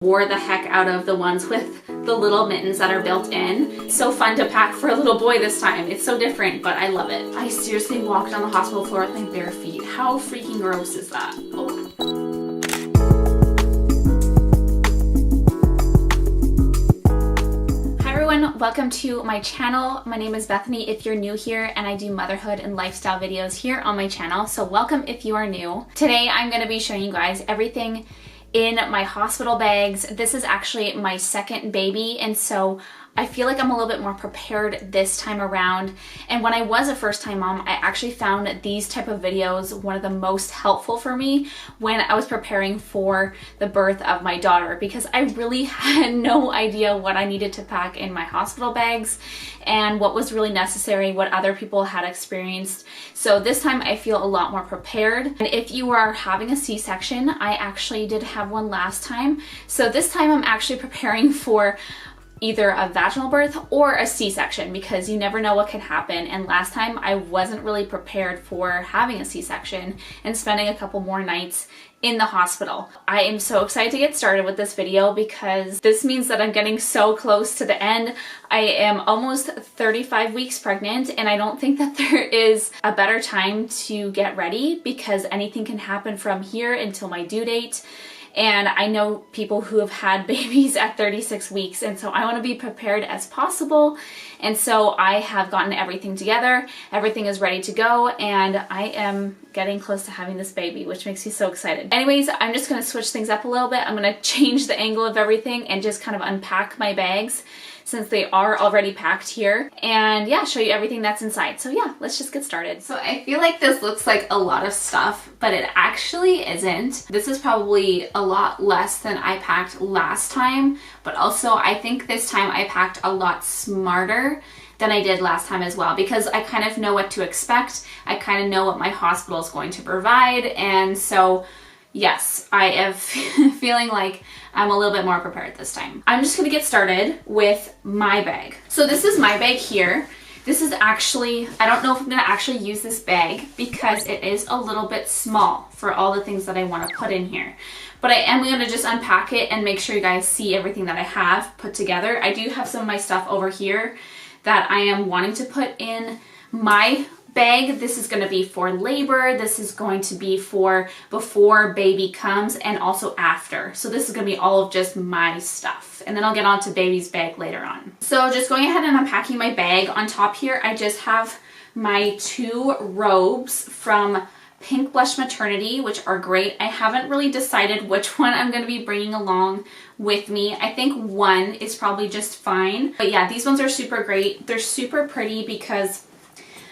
Wore the heck out of the ones with the little mittens that are built in. So fun to pack for a little boy this time. It's so different, but I love it. I seriously walked on the hospital floor with my bare feet. How freaking gross is that? Oh. Hi everyone, welcome to my channel. My name is Bethany if you're new here, and I do motherhood and lifestyle videos here on my channel. So welcome if you are new. Today I'm going to be showing you guys everything in my hospital bags. This is actually my second baby, and so I feel like I'm a little bit more prepared this time around. And when I was a first-time mom, I actually found these type of videos one of the most helpful for me when I was preparing for the birth of my daughter, because I really had no idea what I needed to pack in my hospital bags and what was really necessary, what other people had experienced. So this time I feel a lot more prepared. And if you are having a C-section, I actually did have one last time. So this time I'm actually preparing for either a vaginal birth or a C-section, because you never know what can happen. And last time I wasn't really prepared for having a C-section and spending a couple more nights in the hospital. I am so excited to get started with this video because this means that I'm getting so close to the end. I am almost 35 weeks pregnant, and I don't think that there is a better time to get ready, because anything can happen from here until my due date. And I know people who have had babies at 36 weeks, and so I want to be prepared as possible. And so I have gotten everything together. Everything is ready to go, and I am getting close to having this baby, which makes me so excited. Anyways, I'm just going to switch things up a little bit. I'm going to change the angle of everything and just kind of unpack my bags, since they are already packed here, and yeah, show you everything that's inside. So yeah, let's just get started. So I feel like this looks like a lot of stuff, but it actually isn't. This is probably a lot less than I packed last time, but also I think this time I packed a lot smarter than I did last time as well, because I kind of know what to expect. I kind of know what my hospital is going to provide, and so yes, I am feeling like I'm a little bit more prepared this time. I'm just gonna get started with my bag. So this is my bag here. This is actually, I don't know if I'm gonna actually use this bag because it is a little bit small for all the things that I wanna put in here. But I am gonna just unpack it and make sure you guys see everything that I have put together. I do have some of my stuff over here that I am wanting to put in my bag. This is going to be for labor. This is going to be for before baby comes, and also after. So this is going to be all of just my stuff, and then I'll get on to baby's bag later on. So just going ahead and unpacking my bag. On top here I just have my two robes from Pink Blush Maternity, which are great. I haven't really decided which one I'm going to be bringing along with me. I think one is probably just fine, but yeah, these ones are super great. They're super pretty because,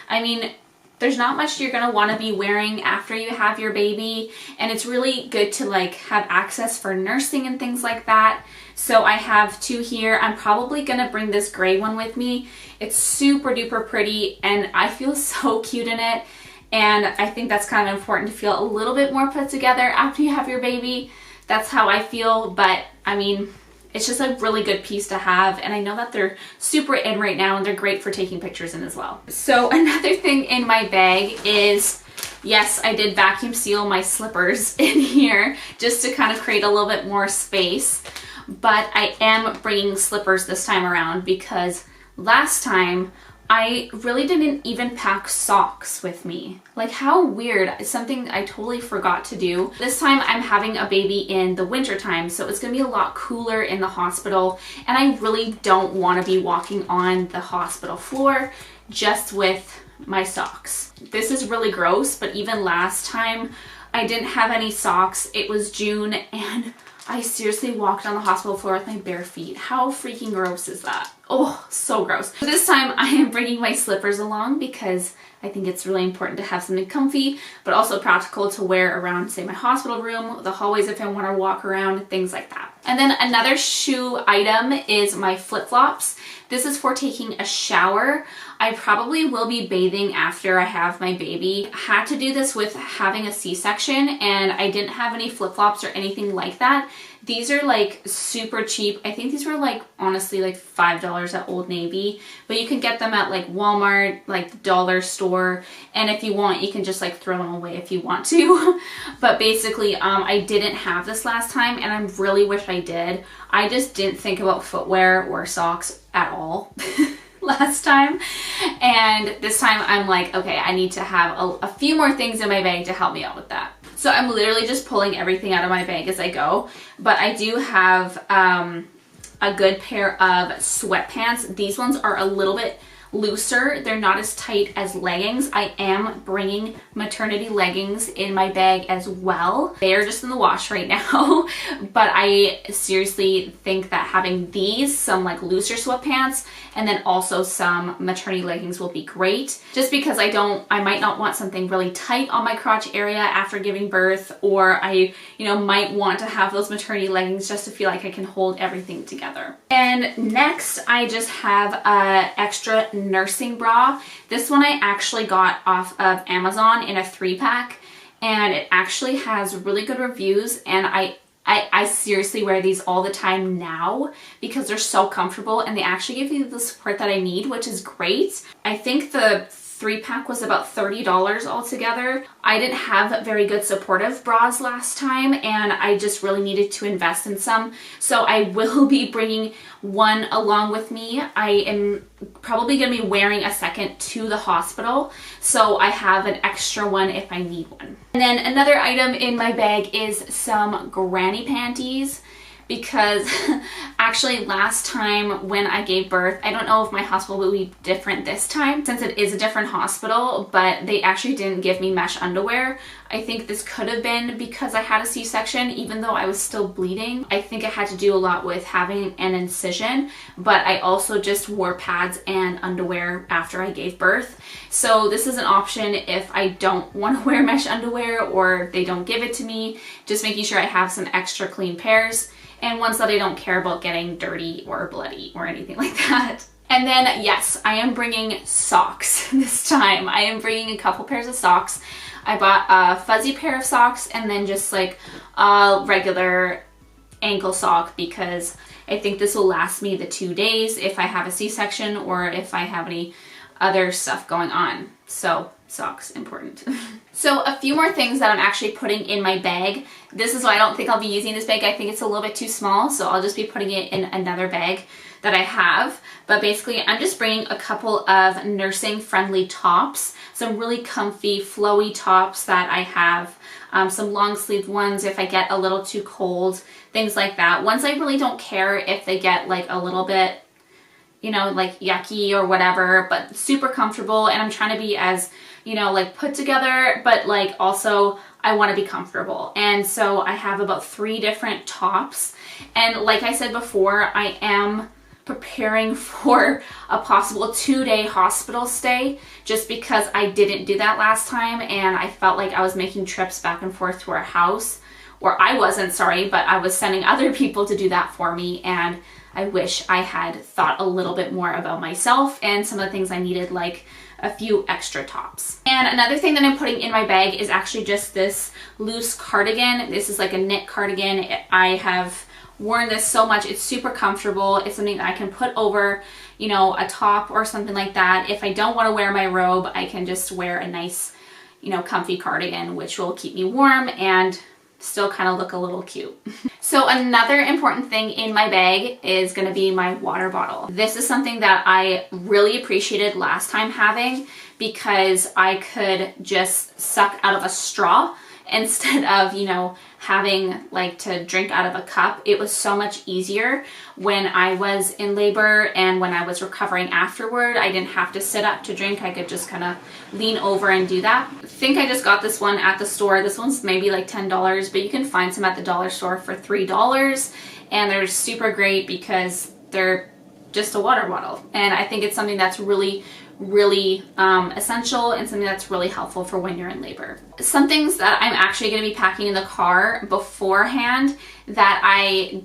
I mean, there's not much you're gonna want to be wearing after you have your baby, and it's really good to like have access for nursing and things like that. So I have two here. I'm probably gonna bring this gray one with me. It's super duper pretty, and I feel so cute in it, and I think that's kind of important to feel a little bit more put together after you have your baby. That's how I feel, but I mean, it's just a really good piece to have, and I know that they're super in right now, and they're great for taking pictures in as well. So another thing in my bag is, yes, I did vacuum seal my slippers in here just to kind of create a little bit more space, but I am bringing slippers this time around because last time I really didn't even pack socks with me. Like, how weird. It's something I totally forgot to do. This time I'm having a baby in the winter time, so it's gonna be a lot cooler in the hospital, and I really don't want to be walking on the hospital floor just with my socks. This is really gross, but even last time I didn't have any socks. It was June, and I seriously walked on the hospital floor with my bare feet. How freaking gross is that? Oh, so gross. This time I am bringing my slippers along because I think it's really important to have something comfy, but also practical to wear around, say, my hospital room, the hallways if I want to walk around, things like that. And then another shoe item is my flip-flops. This is for taking a shower. I probably will be bathing after I have my baby. I had to do this with having a C-section, and I didn't have any flip-flops or anything like that. These are like super cheap. I think these were like honestly like $5 at Old Navy, but you can get them at like Walmart, like the dollar store, and if you want you can just like throw them away if you want to. But basically I didn't have this last time and I really wish I did. I just didn't think about footwear or socks at all last time, and this time I'm like, okay, I need to have a few more things in my bag to help me out with that. So I'm literally just pulling everything out of my bag as I go, but I do have a good pair of sweatpants. These ones are a little bit looser. They're not as tight as leggings. I am bringing maternity leggings in my bag as well. They are just in the wash right now, but I seriously think that having these, some like looser sweatpants, and then also some maternity leggings will be great, just because I might not want something really tight on my crotch area after giving birth, or I, might want to have those maternity leggings just to feel like I can hold everything together. And next, I just have a extra nursing bra. This one I actually got off of Amazon in a 3-pack, and it actually has really good reviews, and I seriously wear these all the time now because they're so comfortable and they actually give you the support that I need, which is great. I think the 3-pack was about $30 altogether. I didn't have very good supportive bras last time and I just really needed to invest in some. So I will be bringing one along with me. I am probably going to be wearing a second to the hospital, so I have an extra one if I need one. And then another item in my bag is some granny panties, because actually last time when I gave birth, I don't know if my hospital will be different this time since it is a different hospital, but they actually didn't give me mesh underwear. I think this could have been because I had a C-section, even though I was still bleeding. I think it had to do a lot with having an incision, but I also just wore pads and underwear after I gave birth. So this is an option if I don't want to wear mesh underwear or they don't give it to me, just making sure I have some extra clean pairs, and ones that I don't care about getting dirty or bloody or anything like that. And then yes, I am bringing socks this time. I am bringing a couple pairs of socks. I bought a fuzzy pair of socks and then just like a regular ankle sock, because I think this will last me the 2 days if I have a C-section or if I have any other stuff going on. So socks, important. So a few more things that I'm actually putting in my bag. This is why I don't think I'll be using this bag. I think it's a little bit too small, so I'll just be putting it in another bag that I have. But basically I'm just bringing a couple of nursing friendly tops, some really comfy flowy tops that I have, some long sleeve ones if I get a little too cold, things like that. Ones I really don't care if they get like a little bit, like yucky or whatever, but super comfortable. And I'm trying to be as, like put together, but like also I want to be comfortable. And so I have about 3 different tops. And like I said before, I am preparing for a possible 2-day hospital stay, just because I didn't do that last time and I felt like I was making trips back and forth to our house, or I wasn't, sorry, but I was sending other people to do that for me, and I wish I had thought a little bit more about myself and some of the things I needed, like a few extra tops. And another thing that I'm putting in my bag is actually just this loose cardigan. This is like a knit cardigan. I have worn this so much. It's super comfortable. It's something that I can put over, a top or something like that. If I don't want to wear my robe, I can just wear a nice, comfy cardigan, which will keep me warm and still kind of look a little cute. So another important thing in my bag is going to be my water bottle. This is something that I really appreciated last time having, because I could just suck out of a straw instead of, having like to drink out of a cup. It was so much easier when I was in labor and when I was recovering afterward. I didn't have to sit up to drink. I could just kind of lean over and do that. I think I just got this one at the store. This one's maybe like $10, but you can find some at the dollar store for $3, and they're super great because they're just a water bottle. And I think it's something that's really essential and something that's really helpful for when you're in labor. Some things that I'm actually going to be packing in the car beforehand that I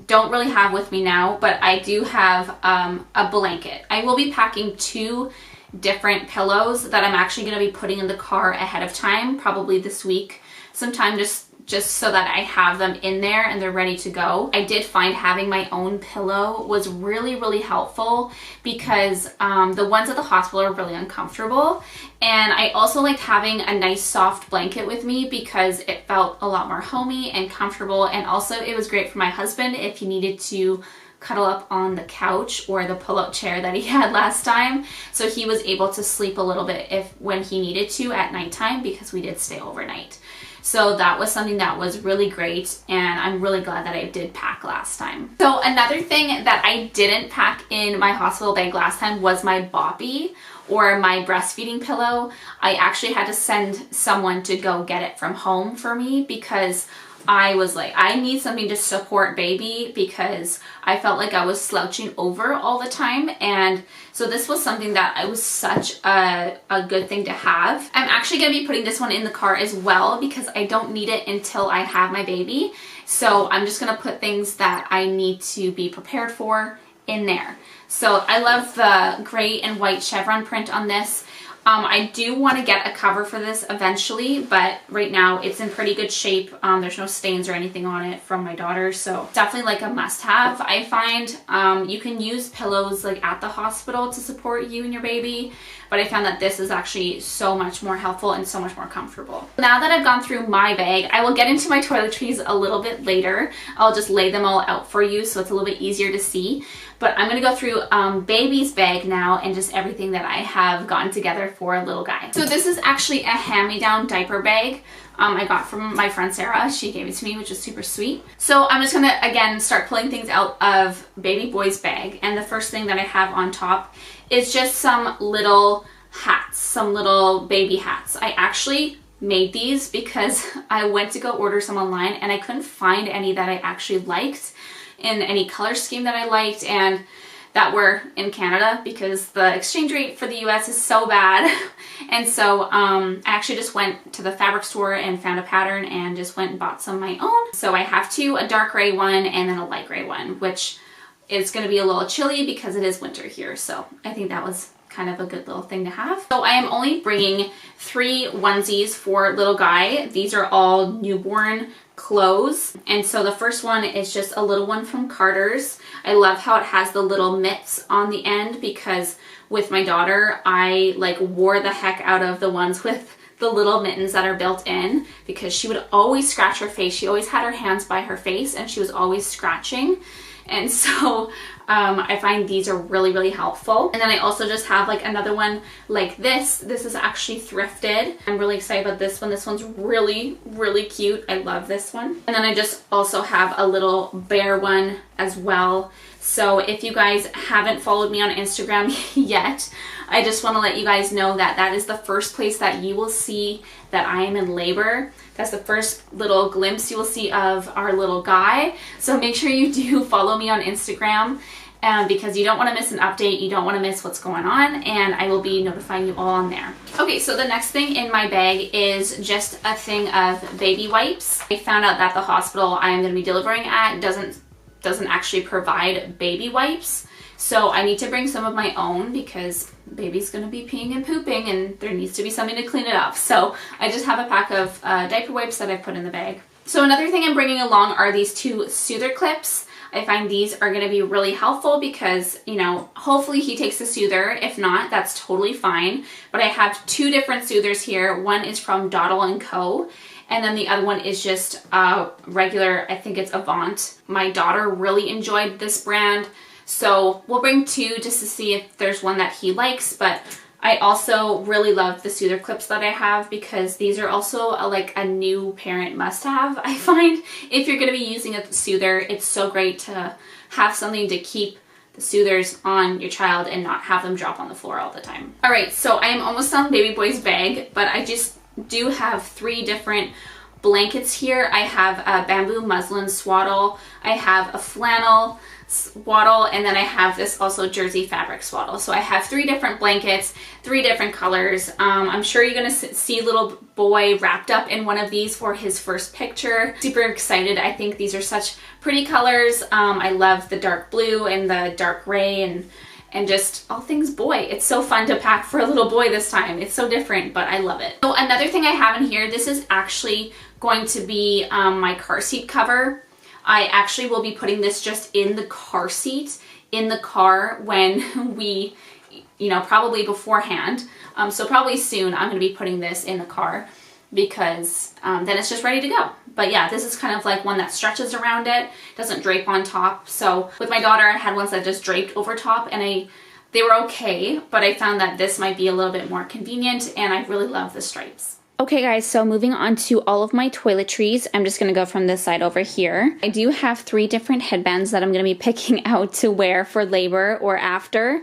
don't really have with me now, but I do have a blanket. I will be packing 2 different pillows that I'm actually going to be putting in the car ahead of time, probably this week sometime, just just so that I have them in there and they're ready to go. I did find having my own pillow was really helpful because the ones at the hospital are really uncomfortable, and I also liked having a nice soft blanket with me because it felt a lot more homey and comfortable, and also it was great for my husband if he needed to cuddle up on the couch or the pull-out chair that he had last time, so he was able to sleep a little bit when he needed to at nighttime, because we did stay overnight. So that was something that was really great, and I'm really glad that I did pack last time. So another thing that I didn't pack in my hospital bag last time was my boppy, or my breastfeeding pillow. I actually had to send someone to go get it from home for me because I was like, I need something to support baby, because I felt like I was slouching over all the time. And so this was something that I was such a good thing to have. I'm actually going to be putting this one in the car as well because I don't need it until I have my baby. So I'm just going to put things that I need to be prepared for in there. So I love the gray and white chevron print on this. I do want to get a cover for this eventually, but right now it's in pretty good shape. There's no stains or anything on it from my daughter, so definitely like a must-have. I find you can use pillows like at the hospital to support you and your baby, but I found that this is actually so much more helpful and so much more comfortable. Now that I've gone through my bag, I will get into my toiletries a little bit later. I'll just lay them all out for you so it's a little bit easier to see. But I'm going to go through baby's bag now and just everything that I have gotten together for a little guy. So this is actually a hand-me-down diaper bag I got from my friend Sarah. She gave it to me, which is super sweet. So I'm just going to, again, start pulling things out of baby boy's bag. And the first thing that I have on top is just some little hats, some little baby hats. I actually made these because I went to go order some online and I couldn't find any that I actually liked in any color scheme that I liked and that were in Canada, because the exchange rate for the US is so bad. And so I actually just went to the fabric store and found a pattern and just went and bought some of my own. So I have two, a dark gray one and then a light gray one, which is going to be a little chilly because it is winter here. So I think that was kind of a good little thing to have. So I am only bringing 3 onesies for little guy. These are all newborn clothes. And so the first one is just a little one from Carter's. I love how it has the little mitts on the end, because with my daughter, I like wore the heck out of the ones with the little mittens that are built in, because she would always scratch her face. She always had her hands by her face and she was always scratching. And so I find these are really helpful. And then I also just have like another one like this. This is actually thrifted. I'm really excited about this one. This one's really cute. I love this one. And then I just also have a little bear one as well. So if you guys haven't followed me on Instagram yet, I just want to let you guys know that that is the first place that you will see that I am in labor. That's the first little glimpse you will see of our little guy. So make sure you do follow me on Instagram because you don't want to miss an update. You don't want to miss what's going on, and I will be notifying you all on there. Okay, so the next thing in my bag is just a thing of baby wipes. I found out that the hospital I'm going to be delivering at doesn't actually provide baby wipes. So I need to bring some of my own because baby's going to be peeing and pooping and there needs to be something to clean it up. So I just have a pack of diaper wipes that I've put in the bag. So another thing I'm bringing along are these 2 soother clips. I find these are going to be really helpful because, you know, hopefully he takes the soother. If not, that's totally fine. But I have 2 different soothers here. One is from Dottle & Co. And then the other one is just regular, I think it's Avant. My daughter really enjoyed this brand. So we'll bring 2 just to see if there's one that he likes. But I also really love the soother clips that I have because these are also like a new parent must-have. I find if you're going to be using a soother, it's so great to have something to keep the soothers on your child and not have them drop on the floor all the time. All right, so I am almost done baby boy's bag, but I just do have 3 different blankets here. I have a bamboo muslin swaddle, I have a flannel swaddle, and then I have this also jersey fabric swaddle. So I have 3 different blankets, 3 different colors. I'm sure you're gonna see little boy wrapped up in one of these for his first picture. Super excited. I think these are such pretty colors. I love the dark blue and the dark gray and just all things boy. It's so fun to pack for a little boy this time. It's so different, but I love it. So another thing I have in here, this is actually going to be my car seat cover. I actually will be putting this just in the car seat in the car when we, you know, probably beforehand. So probably soon I'm going to be putting this in the car because then it's just ready to go. But yeah, this is kind of like one that stretches around it, doesn't drape on top. So with my daughter, I had ones that just draped over top and they were okay, but I found that this might be a little bit more convenient and I really love the stripes. Okay guys, so moving on to all of my toiletries, I'm just going to go from this side over here. I do have 3 different headbands that I'm going to be picking out to wear for labor or after,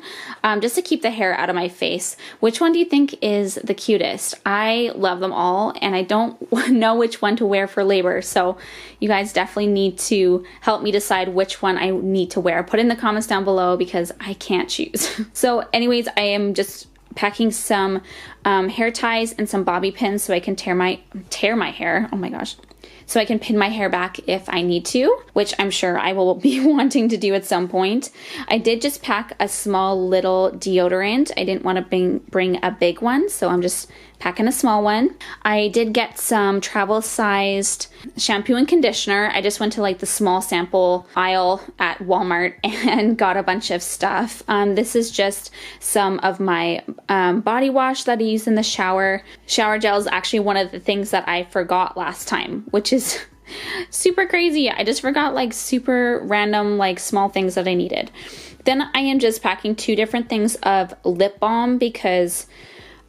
just to keep the hair out of my face. Which one do you think is the cutest? I love them all and I don't know which one to wear for labor, so you guys definitely need to help me decide which one I need to wear. Put in the comments down below because I can't choose. So anyways, I am just packing some hair ties and some bobby pins so I can tear my hair. Oh my gosh. So I can pin my hair back if I need to, which I'm sure I will be wanting to do at some point. I did just pack a small little deodorant. I didn't want to bring a big one, so I'm just packing a small one. I did get some travel-sized shampoo and conditioner. I just went to like the small sample aisle at Walmart and got a bunch of stuff. This is just some of my body wash that I use in the shower. Shower gel is actually one of the things that I forgot last time, which is super crazy. I just forgot like super random like small things that I needed. Then I am just packing 2 different things of lip balm because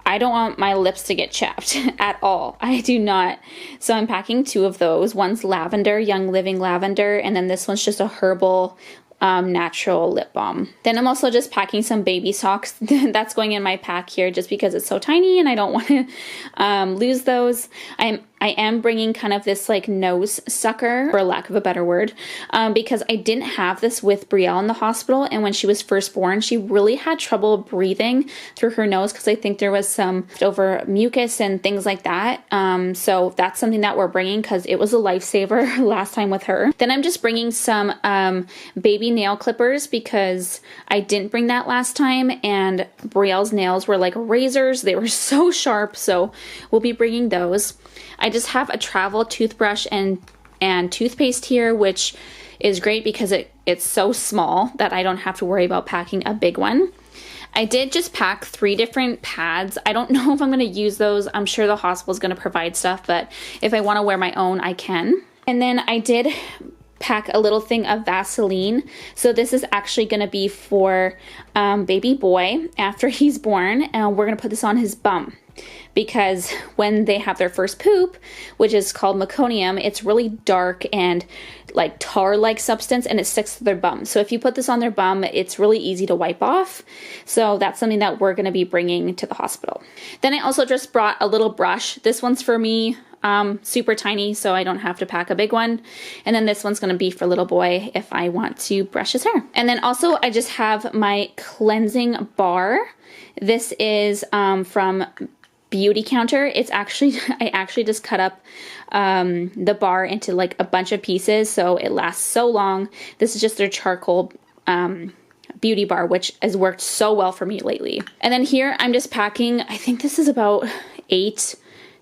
I don't want my lips to get chapped at all. I do not. So I'm packing 2 of those. One's lavender, Young Living lavender, and then this one's just a herbal natural lip balm. Then I'm also just packing some baby socks. That's going in my pack here just because it's so tiny and I don't want to lose those. I am bringing kind of this like nose sucker, for lack of a better word, because I didn't have this with Brielle in the hospital, and when she was first born, she really had trouble breathing through her nose because I think there was some over mucus and things like that. So that's something that we're bringing because it was a lifesaver last time with her. Then I'm just bringing some baby nail clippers because I didn't bring that last time, and Brielle's nails were like razors. They were so sharp, so we'll be bringing those. I just have a travel toothbrush and toothpaste here, which is great because it's so small that I don't have to worry about packing a big one. I did just pack 3 different pads. I don't know if I'm going to use those. I'm sure the hospital is going to provide stuff, but if I want to wear my own, I can. And then I did pack a little thing of Vaseline. So this is actually going to be for baby boy after he's born, and we're going to put this on his bum. Because when they have their first poop, which is called meconium, it's really dark and like tar-like substance and it sticks to their bum. So if you put this on their bum, it's really easy to wipe off. So that's something that we're going to be bringing to the hospital. Then I also just brought a little brush. This one's for me, super tiny, so I don't have to pack a big one. And then this one's going to be for little boy if I want to brush his hair. And then also I just have my cleansing bar. This is from Beauty Counter. It's actually, I actually just cut up the bar into like a bunch of pieces so it lasts so long. This is just their charcoal beauty bar, which has worked so well for me lately. And then here I'm just packing, I think this is about 8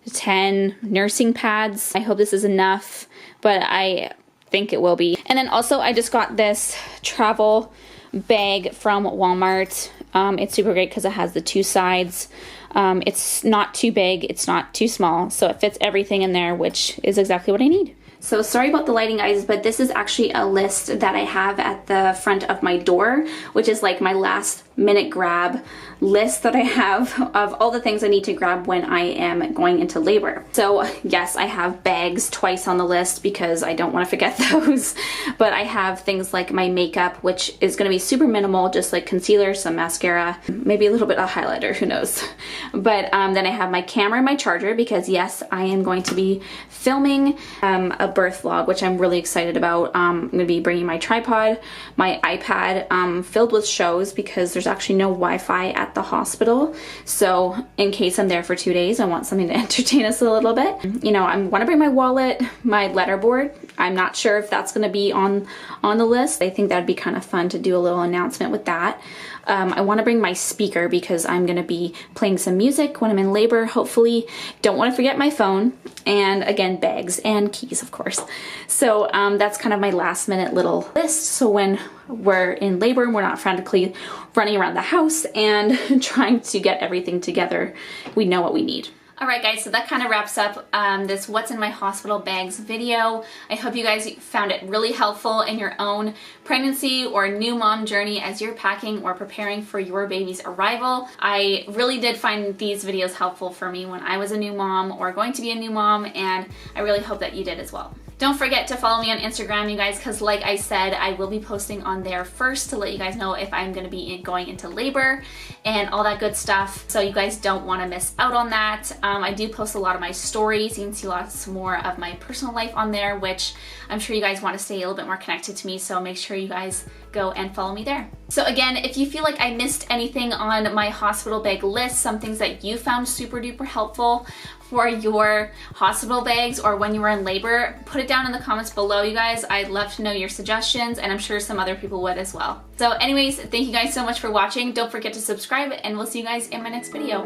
to 10 nursing pads. I hope this is enough, but I think it will be. And then also I just got this travel bag from Walmart. It's super great because it has the 2 sides. It's not too big, it's not too small, so it fits everything in there, which is exactly what I need. So sorry about the lighting, guys, but this is actually a list that I have at the front of my door, which is like my last minute grab list that I have of all the things I need to grab when I am going into labor. So yes, I have bags twice on the list because I don't want to forget those, but I have things like my makeup, which is going to be super minimal, just like concealer, some mascara, maybe a little bit of highlighter, who knows. But then I have my camera and my charger because yes, I am going to be filming a birth vlog, which I'm really excited about. I'm going to be bringing my tripod, my iPad filled with shows because there's actually no Wi-Fi at the hospital. So in case I'm there for 2 days, I want something to entertain us a little bit. You know, I want to bring my wallet, my letterboard. I'm not sure if that's going to be on the list. I think that'd be kind of fun to do a little announcement with that. I want to bring my speaker because I'm going to be playing some music when I'm in labor, hopefully. Don't want to forget my phone, and again, bags and keys, of course. So that's kind of my last minute little list. So when we're in labor and we're not frantically running around the house and trying to get everything together, we know what we need. Alright guys, so that kind of wraps up this What's in My Hospital Bags video. I hope you guys found it really helpful in your own pregnancy or new mom journey as you're packing or preparing for your baby's arrival. I really did find these videos helpful for me when I was a new mom or going to be a new mom, and I really hope that you did as well. Don't forget to follow me on Instagram, you guys, because like I said, I will be posting on there first to let you guys know if I'm going to be going into labor and all that good stuff. So you guys don't want to miss out on that. I do post a lot of my stories. You can see lots more of my personal life on there, which I'm sure you guys want to stay a little bit more connected to me. So make sure you guys go and follow me there. So again, if you feel like I missed anything on my hospital bag list, some things that you found super duper helpful for your hospital bags or when you were in labor, put it down in the comments below, you guys. I'd love to know your suggestions, and I'm sure some other people would as well. So anyways, thank you guys so much for watching. Don't forget to subscribe, and we'll see you guys in my next video.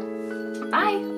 Bye!